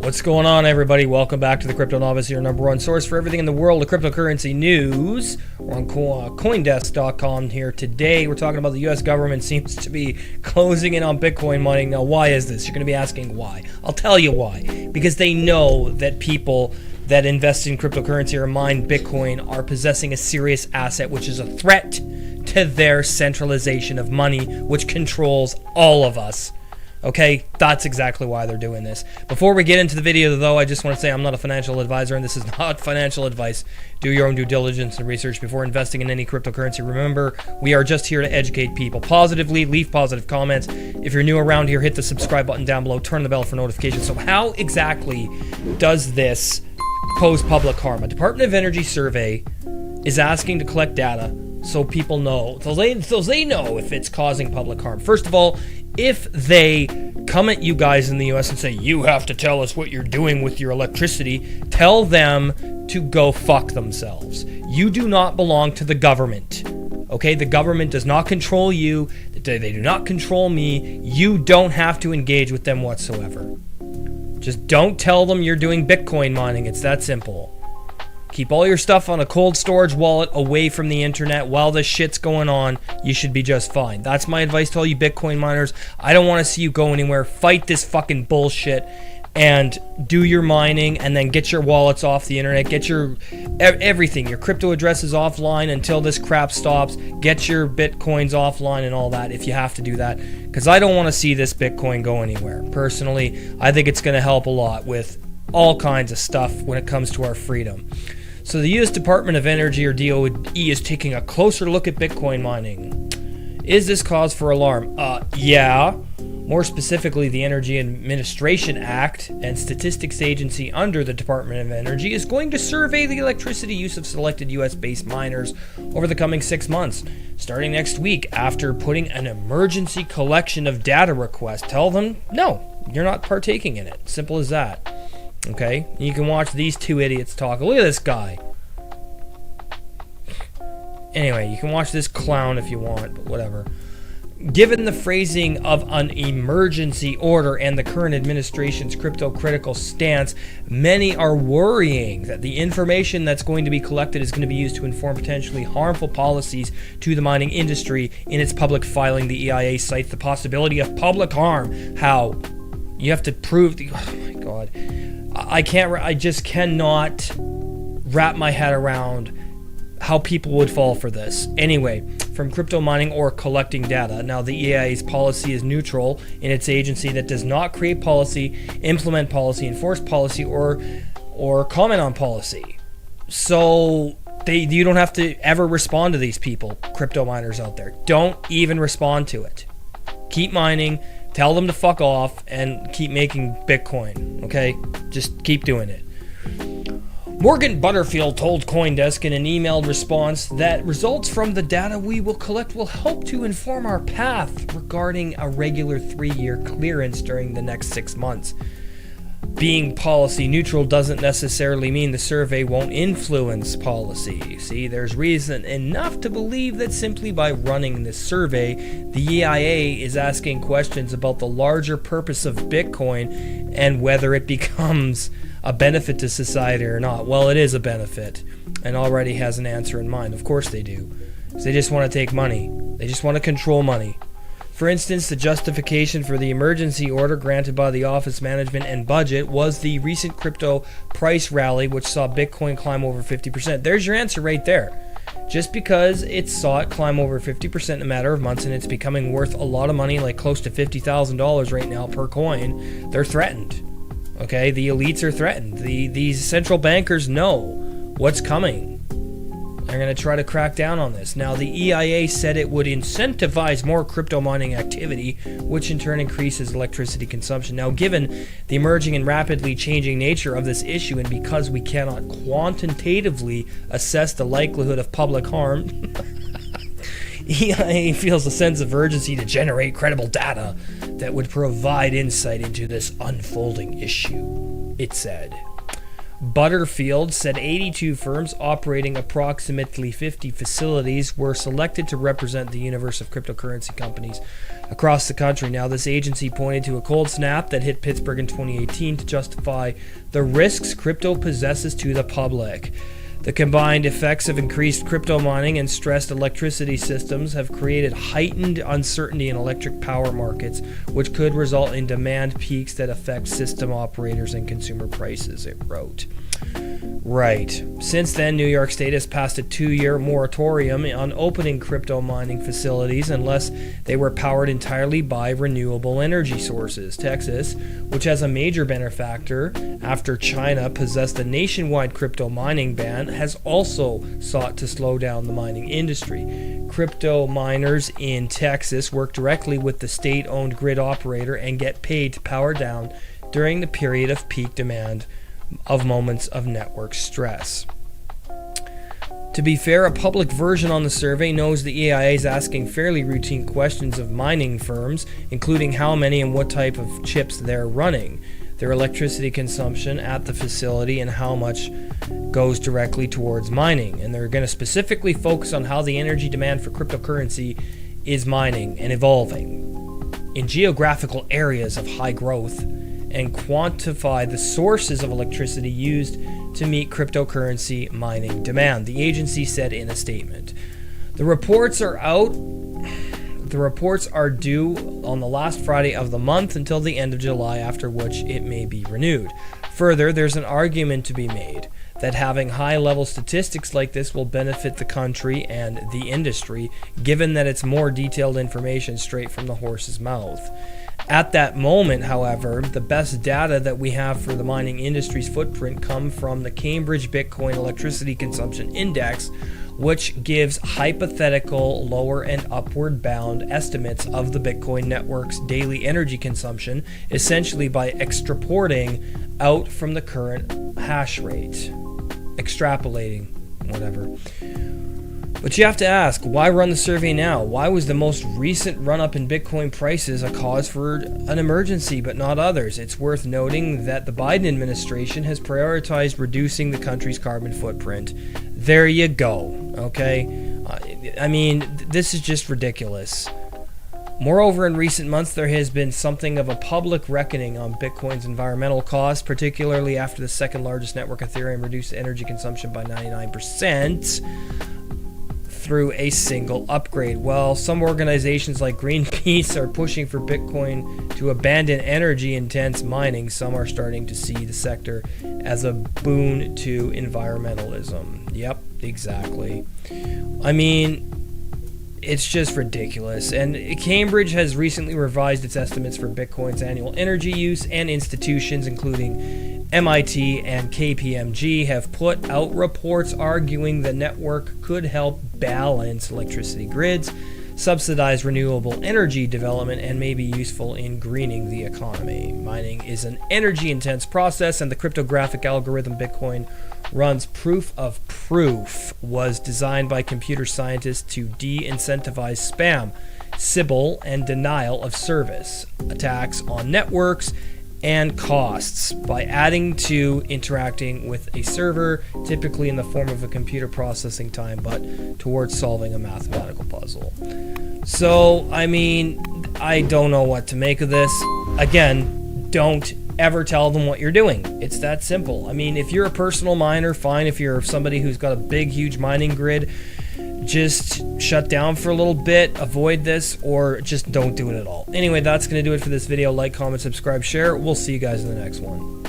What's going on, everybody? Welcome back to the Crypto Novice, your number one source for everything in the world of cryptocurrency news. We're on coindesk.com here today. We're talking about the U.S. government seems to be closing in on Bitcoin mining. Now, why is this? You're going to be asking why. I'll tell you why. Because they know that people that invest in cryptocurrency or mine Bitcoin are possessing a serious asset, which is a threat to their centralization of money, which controls all of us. Okay, that's exactly why they're doing this. Before we get into the video, though, I just want to say I'm not a financial advisor, and this is not financial advice. Do your own due diligence and research before investing in any cryptocurrency. Remember, we are just here to educate people positively. Leave positive comments. If you're new around here, hit the subscribe button down below. Turn the bell for notifications. So how exactly does this pose public harm? A Department of Energy survey is asking to collect data so people know, so they know if it's causing public harm. First of all, if they come at you guys in the US and say, you have to tell us what you're doing with your electricity, tell them to go fuck themselves. You do not belong to the government. Okay, the government does not control you. They do not control me. You don't have to engage with them whatsoever. Just don't tell them you're doing Bitcoin mining. It's that simple. Keep all your stuff on a cold storage wallet away from the internet while this shit's going on. You should be just fine. That's my advice to all you Bitcoin miners. I don't want to see you go anywhere. Fight this fucking bullshit and do your mining, and then get your wallets off the internet. Get your everything, your crypto addresses offline until this crap stops. Get your Bitcoins offline and all that if you have to do that, because I don't want to see this Bitcoin go anywhere. Personally, I think it's going to help a lot with all kinds of stuff when it comes to our freedom. So the U.S. Department of Energy, or DOE, is taking a closer look at Bitcoin mining. Is this cause for alarm? Yeah. More specifically, the Energy Administration Act and Statistics Agency under the Department of Energy is going to survey the electricity use of selected U.S.-based miners over the coming 6 months. Starting next week, after putting an emergency collection of data request, tell them, no, you're not partaking in it. Simple as that. Okay, you can watch these two idiots talk. Look at this guy. Anyway, you can watch this clown if you want, but whatever. Given the phrasing of an emergency order and the current administration's crypto-critical stance, many are worrying that the information that's going to be collected is going to be used to inform potentially harmful policies to the mining industry. In its public filing, the EIA cites the possibility of public harm. How? You have to prove the... Oh my god. I just cannot wrap my head around how people would fall for this. Anyway, from crypto mining or collecting data. Now, the EIA's policy is neutral in its agency that does not create policy, implement policy, enforce policy, or comment on policy. So you don't have to ever respond to these people, crypto miners out there. Don't even respond to it. Keep mining. Tell them to fuck off and keep making Bitcoin, okay? Just keep doing it. Morgan Butterfield told CoinDesk in an emailed response that results from the data we will collect will help to inform our path regarding a regular 3-year clearance during the next 6 months. Being policy neutral doesn't necessarily mean the survey won't influence policy. See, there's reason enough to believe that simply by running this survey, the EIA is asking questions about the larger purpose of Bitcoin and whether it becomes a benefit to society or not. Well, it is a benefit and already has an answer in mind. Of course they do. They just want to take money. They just want to control money. For instance, the justification for the emergency order granted by the Office Management and Budget was the recent crypto price rally, which saw Bitcoin climb over 50%. There's your answer right there. Just because it saw it climb over 50% in a matter of months and it's becoming worth a lot of money, like close to $50,000 right now per coin, they're threatened. Okay, the elites are threatened. These central bankers know what's coming. They're going to try to crack down on this. Now, the EIA said it would incentivize more crypto mining activity, which in turn increases electricity consumption. Now, given the emerging and rapidly changing nature of this issue, and because we cannot quantitatively assess the likelihood of public harm, EIA feels a sense of urgency to generate credible data that would provide insight into this unfolding issue, it said. Butterfield said 82 firms operating approximately 50 facilities were selected to represent the universe of cryptocurrency companies across the country. Now, this agency pointed to a cold snap that hit Pittsburgh in 2018 to justify the risks crypto possesses to the public. The combined effects of increased crypto mining and stressed electricity systems have created heightened uncertainty in electric power markets, which could result in demand peaks that affect system operators and consumer prices, it wrote. Right. Since then, New York State has passed a 2-year moratorium on opening crypto mining facilities unless they were powered entirely by renewable energy sources. Texas, which has a major benefactor after China possessed a nationwide crypto mining ban, has also sought to slow down the mining industry. Crypto miners in Texas work directly with the state-owned grid operator and get paid to power down during the period of peak demand of moments of network stress. To be fair, a public version on the survey knows the EIA is asking fairly routine questions of mining firms, including how many and what type of chips they're running, their electricity consumption at the facility, and how much goes directly towards mining. And they're going to specifically focus on how the energy demand for cryptocurrency is mining and evolving in geographical areas of high growth, and quantify the sources of electricity used to meet cryptocurrency mining demand, the agency said in a statement. The reports are out. The reports are due on the last Friday of the month until the end of July, after which it may be renewed. Further, there's an argument to be made that having high-level statistics like this will benefit the country and the industry, given that it's more detailed information straight from the horse's mouth. At that moment, however, the best data that we have for the mining industry's footprint come from the Cambridge Bitcoin Electricity Consumption Index, which gives hypothetical lower and upward bound estimates of the Bitcoin network's daily energy consumption, essentially by extrapolating out from the current hash rate. Extrapolating, whatever. But you have to ask, why run the survey now? Why was the most recent run-up in Bitcoin prices a cause for an emergency, but not others? It's worth noting that the Biden administration has prioritized reducing the country's carbon footprint. There you go, okay? I mean, this is just ridiculous. Moreover, in recent months, there has been something of a public reckoning on Bitcoin's environmental costs, particularly after the second largest network, Ethereum, reduced energy consumption by 99%. Through a single upgrade. Well, some organizations like Greenpeace are pushing for Bitcoin to abandon energy-intense mining. Some are starting to see the sector as a boon to environmentalism. Yep, exactly. I mean, it's just ridiculous. And Cambridge has recently revised its estimates for Bitcoin's annual energy use, and institutions including MIT and KPMG have put out reports arguing the network could help balance electricity grids, subsidize renewable energy development, and may be useful in greening the economy. Mining is an energy-intense process, and the cryptographic algorithm Bitcoin runs, proof of proof, was designed by computer scientists to de-incentivize spam, Sybil, and denial of service, attacks on networks, and costs by adding to interacting with a server, typically in the form of a computer processing time, but towards solving a mathematical puzzle. So, I mean, I don't know what to make of this. Again, don't ever tell them what you're doing. It's that simple. I mean, if you're a personal miner, fine. If you're somebody who's got a big, huge mining grid, just shut down for a little bit, avoid this, or just don't do it at all. Anyway, that's going to do it for this video. Like, comment, subscribe, share. We'll see you guys in the next one.